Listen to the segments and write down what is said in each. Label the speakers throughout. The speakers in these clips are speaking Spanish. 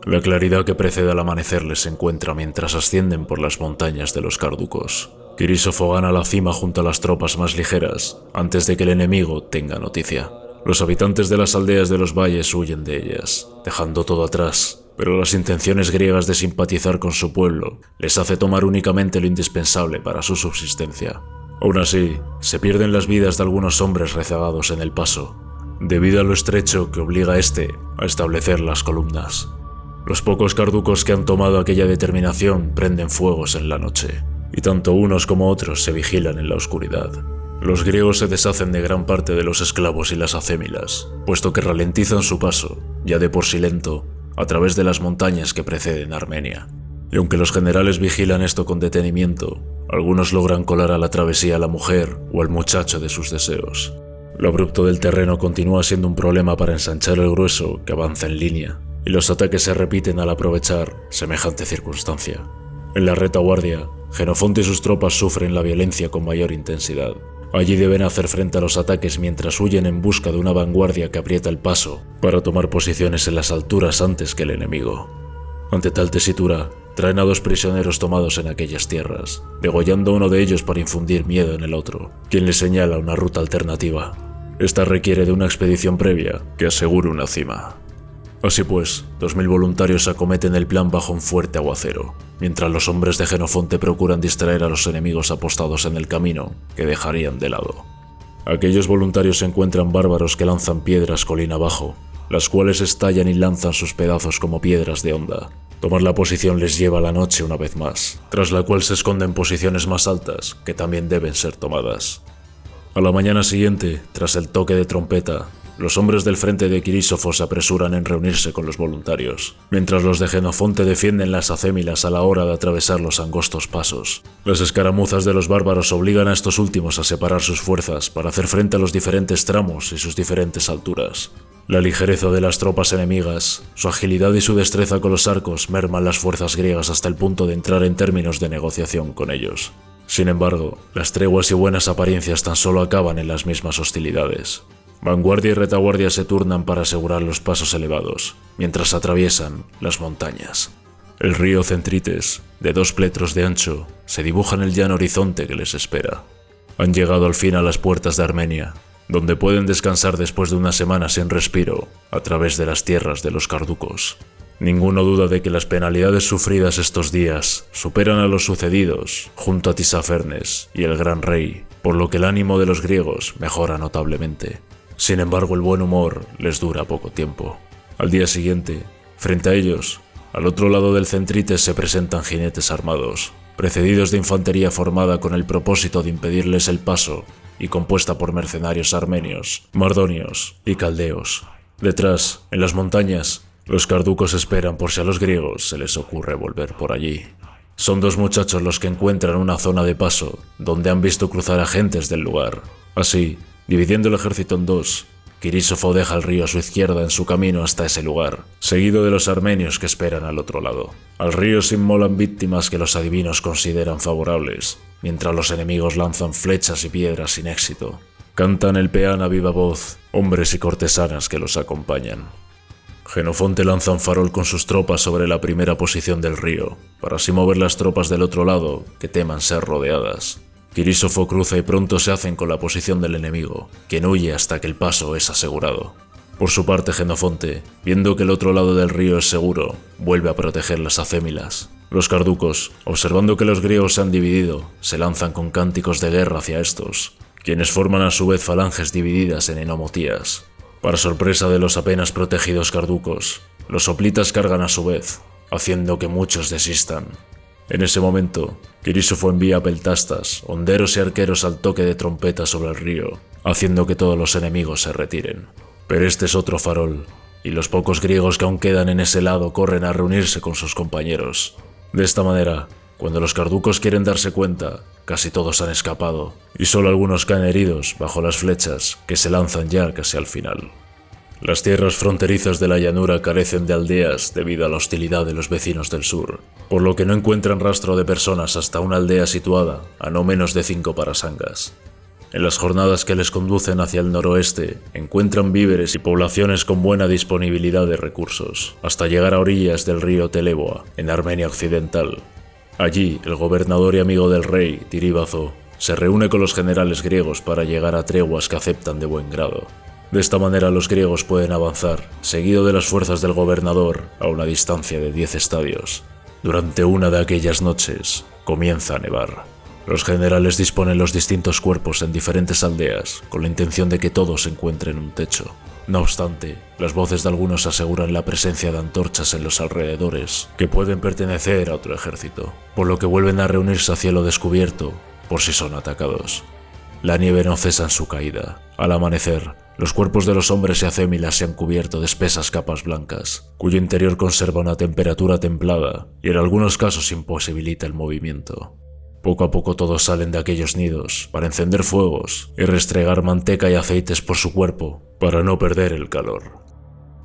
Speaker 1: La claridad que precede al amanecer les encuentra mientras ascienden por las montañas de los Carducos. Kirísofo gana la cima junto a las tropas más ligeras, antes de que el enemigo tenga noticia. Los habitantes de las aldeas de los valles huyen de ellas, dejando todo atrás, pero las intenciones griegas de simpatizar con su pueblo les hace tomar únicamente lo indispensable para su subsistencia. Aún así, se pierden las vidas de algunos hombres rezagados en el paso, debido a lo estrecho que obliga a este a establecer las columnas. Los pocos carducos que han tomado aquella determinación prenden fuegos en la noche, y tanto unos como otros se vigilan en la oscuridad. Los griegos se deshacen de gran parte de los esclavos y las acémilas, puesto que ralentizan su paso, ya de por sí lento, a través de las montañas que preceden a Armenia. Y aunque los generales vigilan esto con detenimiento, algunos logran colar a la travesía a la mujer o al muchacho de sus deseos. Lo abrupto del terreno continúa siendo un problema para ensanchar el grueso que avanza en línea, y los ataques se repiten al aprovechar semejante circunstancia. En la retaguardia, Jenofonte y sus tropas sufren la violencia con mayor intensidad. Allí deben hacer frente a los ataques mientras huyen en busca de una vanguardia que aprieta el paso para tomar posiciones en las alturas antes que el enemigo. Ante tal tesitura, traen a 2 prisioneros tomados en aquellas tierras, degollando a uno de ellos para infundir miedo en el otro, quien les señala una ruta alternativa. Esta requiere de una expedición previa que asegure una cima. Así pues, 2000 voluntarios acometen el plan bajo un fuerte aguacero, mientras los hombres de Jenofonte procuran distraer a los enemigos apostados en el camino que dejarían de lado. Aquellos voluntarios encuentran bárbaros que lanzan piedras colina abajo, las cuales estallan y lanzan sus pedazos como piedras de onda. Tomar la posición les lleva a la noche una vez más, tras la cual se esconden posiciones más altas que también deben ser tomadas. A la mañana siguiente, tras el toque de trompeta, los hombres del frente de Kirísofo se apresuran en reunirse con los voluntarios, mientras los de Jenofonte defienden las acémilas a la hora de atravesar los angostos pasos. Las escaramuzas de los bárbaros obligan a estos últimos a separar sus fuerzas para hacer frente a los diferentes tramos y sus diferentes alturas. La ligereza de las tropas enemigas, su agilidad y su destreza con los arcos merman las fuerzas griegas hasta el punto de entrar en términos de negociación con ellos. Sin embargo, las treguas y buenas apariencias tan solo acaban en las mismas hostilidades. Vanguardia y retaguardia se turnan para asegurar los pasos elevados, mientras atraviesan las montañas. El río Centrites, de 2 pletros de ancho, se dibuja en el llano horizonte que les espera. Han llegado al fin a las puertas de Armenia, donde pueden descansar después de una semana sin respiro, a través de las tierras de los Carducos. Ninguno duda de que las penalidades sufridas estos días superan a los sucedidos junto a Tisafernes y el Gran Rey, por lo que el ánimo de los griegos mejora notablemente. Sin embargo, el buen humor les dura poco tiempo. Al día siguiente, frente a ellos, al otro lado del Centrites se presentan jinetes armados, precedidos de infantería formada con el propósito de impedirles el paso y compuesta por mercenarios armenios, mardonios y caldeos. Detrás, en las montañas, los carducos esperan por si a los griegos se les ocurre volver por allí. Son 2 muchachos los que encuentran una zona de paso donde han visto cruzar a gentes del lugar. Así, dividiendo el ejército en 2, Kirísofo deja el río a su izquierda en su camino hasta ese lugar, seguido de los armenios que esperan al otro lado. Al río se inmolan víctimas que los adivinos consideran favorables, mientras los enemigos lanzan flechas y piedras sin éxito. Cantan el peán a viva voz, hombres y cortesanas que los acompañan. Jenofonte lanza un farol con sus tropas sobre la primera posición del río, para así mover las tropas del otro lado que teman ser rodeadas. Kirísofo cruza y pronto se hacen con la posición del enemigo, quien huye hasta que el paso es asegurado. Por su parte, Jenofonte, viendo que el otro lado del río es seguro, vuelve a proteger las acémilas. Los carducos, observando que los griegos se han dividido, se lanzan con cánticos de guerra hacia estos, quienes forman a su vez falanges divididas en enomotías. Para sorpresa de los apenas protegidos carducos, los hoplitas cargan a su vez, haciendo que muchos desistan. En ese momento, Kirísofo envía a peltastas, honderos y arqueros al toque de trompeta sobre el río, haciendo que todos los enemigos se retiren. Pero este es otro farol, y los pocos griegos que aún quedan en ese lado corren a reunirse con sus compañeros. De esta manera, Cuando los carducos quieren darse cuenta, casi todos han escapado, y solo algunos caen heridos bajo las flechas que se lanzan ya casi al final. Las tierras fronterizas de la llanura carecen de aldeas debido a la hostilidad de los vecinos del sur, por lo que no encuentran rastro de personas hasta una aldea situada a no menos de 5 parasangas. En las jornadas que les conducen hacia el noroeste, encuentran víveres y poblaciones con buena disponibilidad de recursos, hasta llegar a orillas del río Teleboa, en Armenia Occidental. Allí, el gobernador y amigo del rey, Tiríbazo, se reúne con los generales griegos para llegar a treguas que aceptan de buen grado. De esta manera los griegos pueden avanzar, seguido de las fuerzas del gobernador, a una distancia de 10 estadios. Durante una de aquellas noches, comienza a nevar. Los generales disponen los distintos cuerpos en diferentes aldeas, con la intención de que todos encuentren un techo. No obstante, las voces de algunos aseguran la presencia de antorchas en los alrededores, que pueden pertenecer a otro ejército, por lo que vuelven a reunirse a cielo descubierto, por si son atacados. La nieve no cesa en su caída. Al amanecer, los cuerpos de los hombres y acémilas se han cubierto de espesas capas blancas, cuyo interior conserva una temperatura templada y en algunos casos imposibilita el movimiento. Poco a poco todos salen de aquellos nidos para encender fuegos y restregar manteca y aceites por su cuerpo para no perder el calor.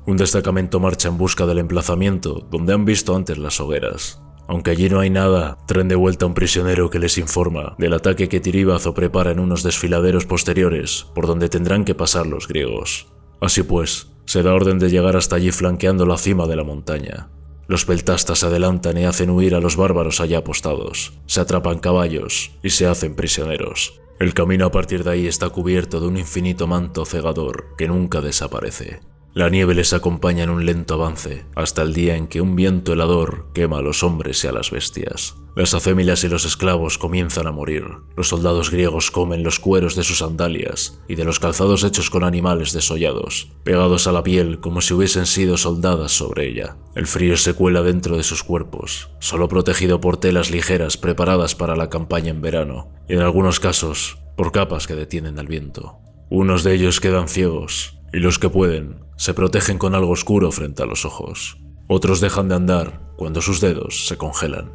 Speaker 1: Un destacamento marcha en busca del emplazamiento donde han visto antes las hogueras. Aunque allí no hay nada, traen de vuelta a un prisionero que les informa del ataque que Tiríbazo prepara en unos desfiladeros posteriores por donde tendrán que pasar los griegos. Así pues, se da orden de llegar hasta allí flanqueando la cima de la montaña. Los peltastas se adelantan y hacen huir a los bárbaros allá apostados, se atrapan caballos y se hacen prisioneros. El camino a partir de ahí está cubierto de un infinito manto cegador que nunca desaparece. La nieve les acompaña en un lento avance, hasta el día en que un viento helador quema a los hombres y a las bestias. Las acémilas y los esclavos comienzan a morir. Los soldados griegos comen los cueros de sus sandalias y de los calzados hechos con animales desollados, pegados a la piel como si hubiesen sido soldadas sobre ella. El frío se cuela dentro de sus cuerpos, solo protegido por telas ligeras preparadas para la campaña en verano, y en algunos casos, por capas que detienen al viento. Unos de ellos quedan ciegos, y los que pueden, se protegen con algo oscuro frente a los ojos. Otros dejan de andar cuando sus dedos se congelan.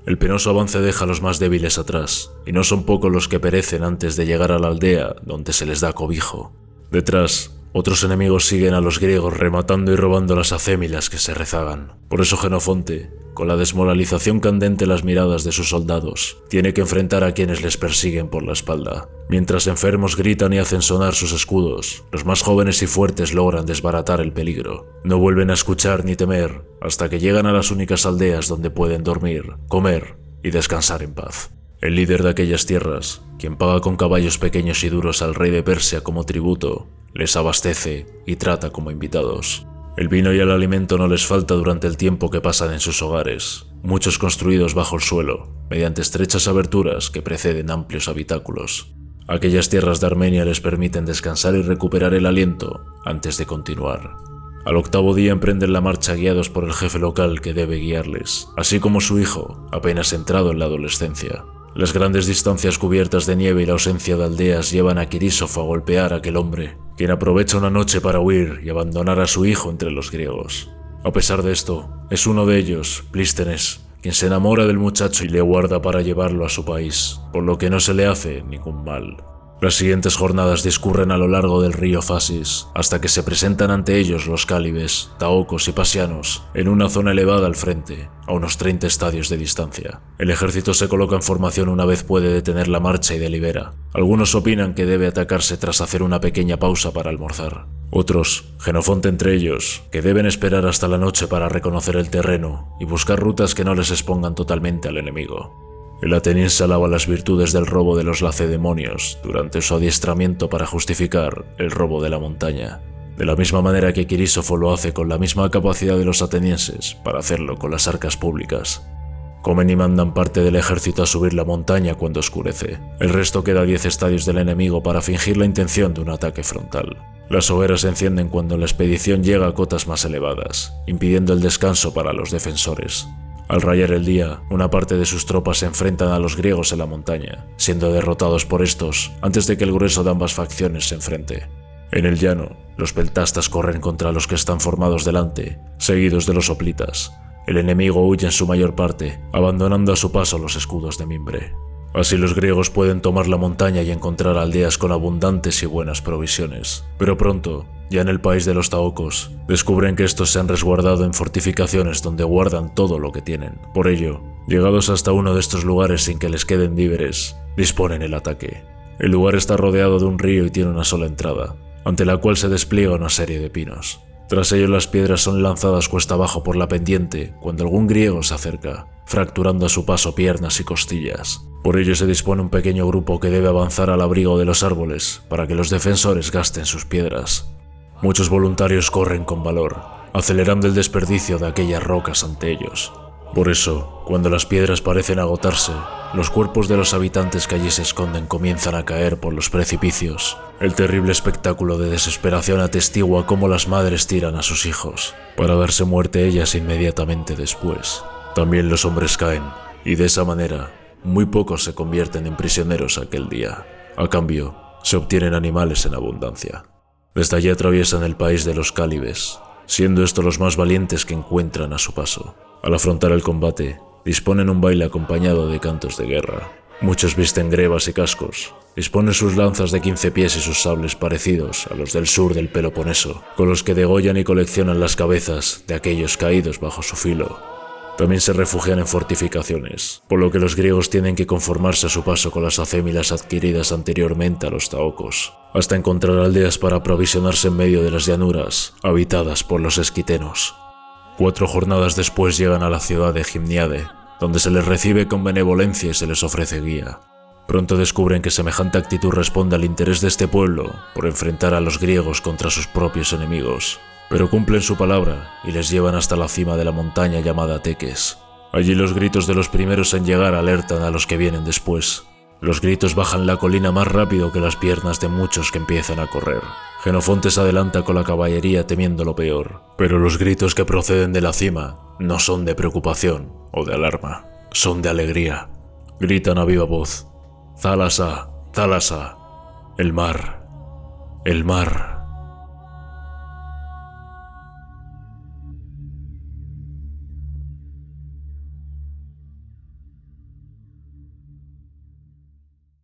Speaker 1: El penoso avance deja a los más débiles atrás, y no son pocos los que perecen antes de llegar a la aldea donde se les da cobijo. Detrás, otros enemigos siguen a los griegos rematando y robando las acémilas que se rezagan. Por eso Jenofonte, con la desmoralización candente en las miradas de sus soldados, tiene que enfrentar a quienes les persiguen por la espalda. Mientras enfermos gritan y hacen sonar sus escudos, los más jóvenes y fuertes logran desbaratar el peligro. No vuelven a escuchar ni temer hasta que llegan a las únicas aldeas donde pueden dormir, comer y descansar en paz. El líder de aquellas tierras, quien paga con caballos pequeños y duros al rey de Persia como tributo, les abastece y trata como invitados. El vino y el alimento no les falta durante el tiempo que pasan en sus hogares, muchos construidos bajo el suelo, mediante estrechas aberturas que preceden amplios habitáculos. Aquellas tierras de Armenia les permiten descansar y recuperar el aliento antes de continuar. Al octavo día emprenden la marcha guiados por el jefe local que debe guiarles, así como su hijo, apenas entrado en la adolescencia. Las grandes distancias cubiertas de nieve y la ausencia de aldeas llevan a Quirínofo a golpear a aquel hombre, quien aprovecha una noche para huir y abandonar a su hijo entre los griegos. A pesar de esto, es uno de ellos, Plístenes, quien se enamora del muchacho y le guarda para llevarlo a su país, por lo que no se le hace ningún mal. Las siguientes jornadas discurren a lo largo del río Fasis, hasta que se presentan ante ellos los cálibes, taocos y pasianos, en una zona elevada al frente, a unos 30 estadios de distancia. El ejército se coloca en formación una vez puede detener la marcha y delibera. Algunos opinan que debe atacarse tras hacer una pequeña pausa para almorzar. Otros, Jenofonte entre ellos, que deben esperar hasta la noche para reconocer el terreno y buscar rutas que no les expongan totalmente al enemigo. El ateniense alaba las virtudes del robo de los lacedemonios durante su adiestramiento para justificar el robo de la montaña, de la misma manera que Quirínofo lo hace con la misma capacidad de los atenienses para hacerlo con las arcas públicas. Comen y mandan parte del ejército a subir la montaña cuando oscurece. El resto queda a 10 estadios del enemigo para fingir la intención de un ataque frontal. Las hogueras se encienden cuando la expedición llega a cotas más elevadas, impidiendo el descanso para los defensores. Al rayar el día, una parte de sus tropas se enfrentan a los griegos en la montaña, siendo derrotados por estos antes de que el grueso de ambas facciones se enfrente. En el llano, los peltastas corren contra los que están formados delante, seguidos de los hoplitas. El enemigo huye en su mayor parte, abandonando a su paso los escudos de mimbre. Así los griegos pueden tomar la montaña y encontrar aldeas con abundantes y buenas provisiones. Pero pronto, ya en el país de los taocos, descubren que estos se han resguardado en fortificaciones donde guardan todo lo que tienen. Por ello, llegados hasta uno de estos lugares sin que les queden víveres, disponen el ataque. El lugar está rodeado de un río y tiene una sola entrada, ante la cual se despliega una serie de pinos. Tras ello las piedras son lanzadas cuesta abajo por la pendiente cuando algún griego se acerca, fracturando a su paso piernas y costillas. Por ello se dispone un pequeño grupo que debe avanzar al abrigo de los árboles para que los defensores gasten sus piedras. Muchos voluntarios corren con valor, acelerando el desperdicio de aquellas rocas ante ellos. Por eso, cuando las piedras parecen agotarse, los cuerpos de los habitantes que allí se esconden comienzan a caer por los precipicios. El terrible espectáculo de desesperación atestigua cómo las madres tiran a sus hijos, para darse muerte ellas inmediatamente después. También los hombres caen, y de esa manera, muy pocos se convierten en prisioneros aquel día. A cambio, se obtienen animales en abundancia. Desde allí atraviesan el país de los cálibes, siendo estos los más valientes que encuentran a su paso. Al afrontar el combate, disponen un baile acompañado de cantos de guerra. Muchos visten grebas y cascos, disponen sus lanzas de 15 pies y sus sables parecidos a los del sur del Peloponeso, con los que degollan y coleccionan las cabezas de aquellos caídos bajo su filo. También se refugian en fortificaciones, por lo que los griegos tienen que conformarse a su paso con las acémilas adquiridas anteriormente a los taocos, hasta encontrar aldeas para aprovisionarse en medio de las llanuras, habitadas por los esquitenos. 4 jornadas después llegan a la ciudad de Gimniade, donde se les recibe con benevolencia y se les ofrece guía. Pronto descubren que semejante actitud responde al interés de este pueblo por enfrentar a los griegos contra sus propios enemigos. Pero cumplen su palabra y les llevan hasta la cima de la montaña llamada Teques. Allí los gritos de los primeros en llegar alertan a los que vienen después. Los gritos bajan la colina más rápido que las piernas de muchos que empiezan a correr. Jenofonte se adelanta con la caballería temiendo lo peor, pero los gritos que proceden de la cima no son de preocupación o de alarma, son de alegría. Gritan a viva voz: ¡Thalassa! ¡Thalassa! ¡El mar! ¡El mar!